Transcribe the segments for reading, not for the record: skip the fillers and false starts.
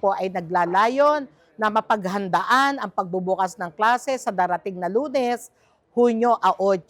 po ay naglalayon na mapaghandaan ang pagbubukas ng klase sa darating na Lunes, Hunyo 8.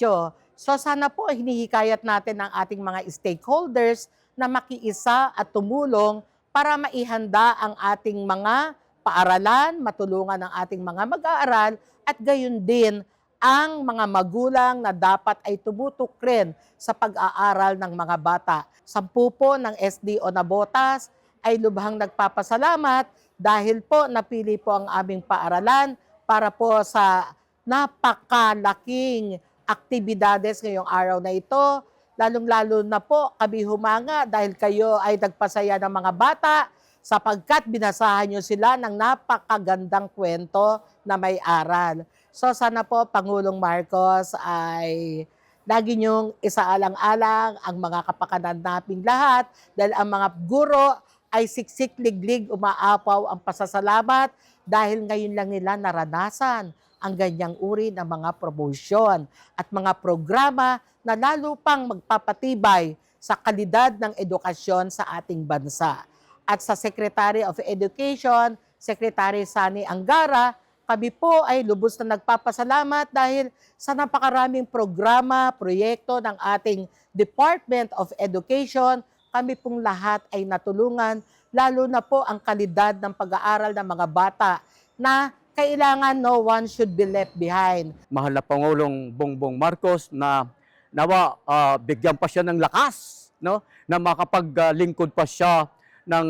So sana po hinihikayat natin ang ating mga stakeholders na makiisa at tumulong para maihanda ang ating mga paaralan, matulungan ang ating mga mag-aaral at gayon din ang mga magulang na dapat ay tumutok rin sa pag-aaral ng mga bata. 10 po ng SDO Navotas ay lubhang nagpapasalamat dahil po napili po ang aming paaralan para po sa napakalaking aktibidades ngayong araw na ito. Lalong-lalo na po kami humanga dahil kayo ay nagpasaya ng mga bata sapagkat binasahan nyo sila ng napakagandang kwento na may aral. So sana po Pangulong Marcos ay lagi niyong isaalang-alang ang mga kapakanan naping lahat dahil ang mga guro ay siksik-liglig umaapaw ang pasasalamat dahil ngayon lang nila naranasan ang ganyang uri ng mga promosyon at mga programa na lalo pang magpapatibay sa kalidad ng edukasyon sa ating bansa. At sa Secretary of Education, Secretary Sani Angara, kami po ay lubos na nagpapasalamat dahil sa napakaraming programa, proyekto ng ating Department of Education, kami pong lahat ay natulungan, lalo na po ang kalidad ng pag-aaral ng mga bata na kailangan no one should be left behind. Mahal na Pangulong Bongbong Marcos na nawa bigyan pa siya ng lakas, no? Na makapaglingkod pa siya ng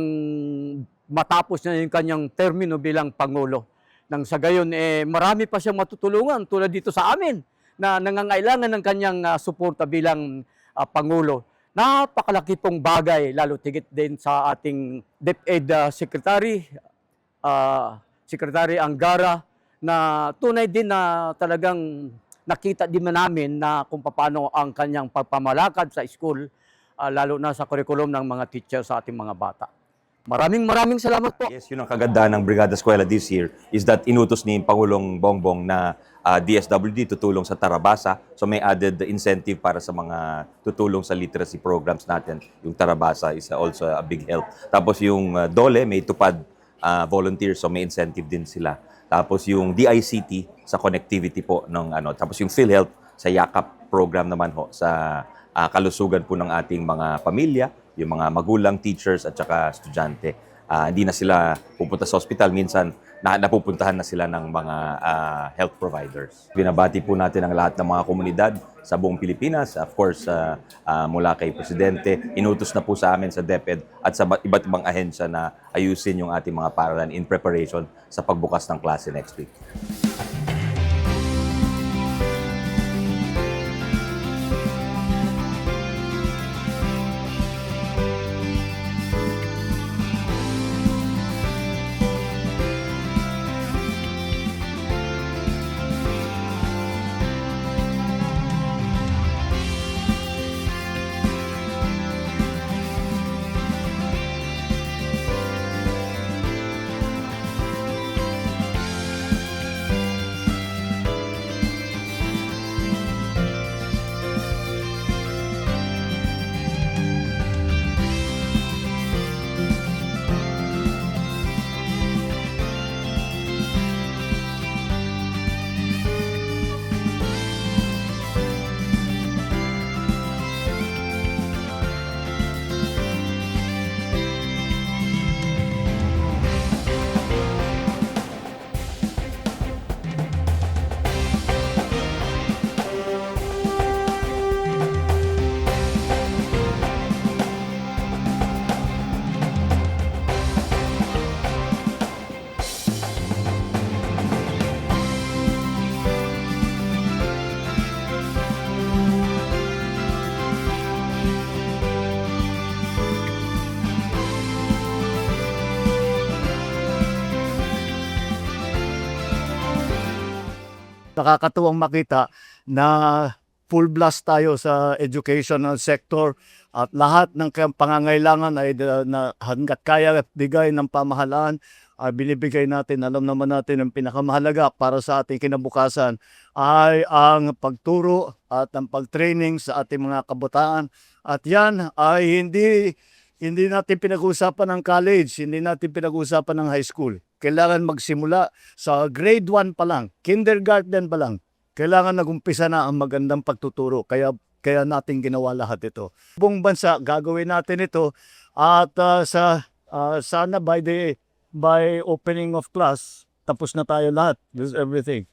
matapos na yung kanyang termino bilang Pangulo. Nang sa gayon, marami pa siyang matutulungan tulad dito sa amin na nangangailangan ng kanyang suporta bilang Pangulo. Napakalaki pong bagay, lalo tigit din sa ating DepEd Secretary, Secretary Angara, na tunay din na talagang nakita din namin na kung paano ang kanyang pagpamalakad sa school, lalo na sa curriculum ng mga teacher sa ating mga bata. Maraming salamat po. Yes, yun ang kagandahan ng Brigada Eskwela this year is that inutos ni Pangulong Bongbong na DSWD tutulong sa Tarabasa. So may added incentive para sa mga tutulong sa literacy programs natin. Yung Tarabasa is also a big help. Tapos yung DOLE may tupad volunteers, so may incentive din sila. Tapos yung DICT sa connectivity po ng ano. Tapos yung PhilHealth sa YAKAP program naman ho sa kalusugan po ng ating mga pamilya, yung mga magulang, teachers at saka estudyante. Hindi na sila pupunta sa hospital, minsan napupuntahan na sila ng mga health providers. Binabati po natin ang lahat ng mga komunidad sa buong Pilipinas. Of course, mula kay Presidente, inutos na po sa amin sa DepEd at sa iba't ibang ahensya na ayusin yung ating mga paaralan in preparation sa pagbukas ng klase next week. Nakakatuwang makita na full blast tayo sa educational sector at lahat ng pangangailangan ay na hangga't kaya bigay ng pamahalaan ay binibigay natin. Alam naman natin ang pinakamahalaga para sa ating kinabukasan ay ang pagturo at ang pagtraining sa ating mga kabataan. At yan ay hindi Hindi natin pinag-uusapan ng college, hindi natin pinag-uusapan ng high school. Kailangan magsimula sa grade 1 pa lang, kindergarten pa lang. Kailangan nagumpisa na ang magandang pagtuturo. Kaya natin ginawa lahat ito. Buong bansa, gagawin natin ito at sana by opening of class, tapos na tayo lahat. This is everything.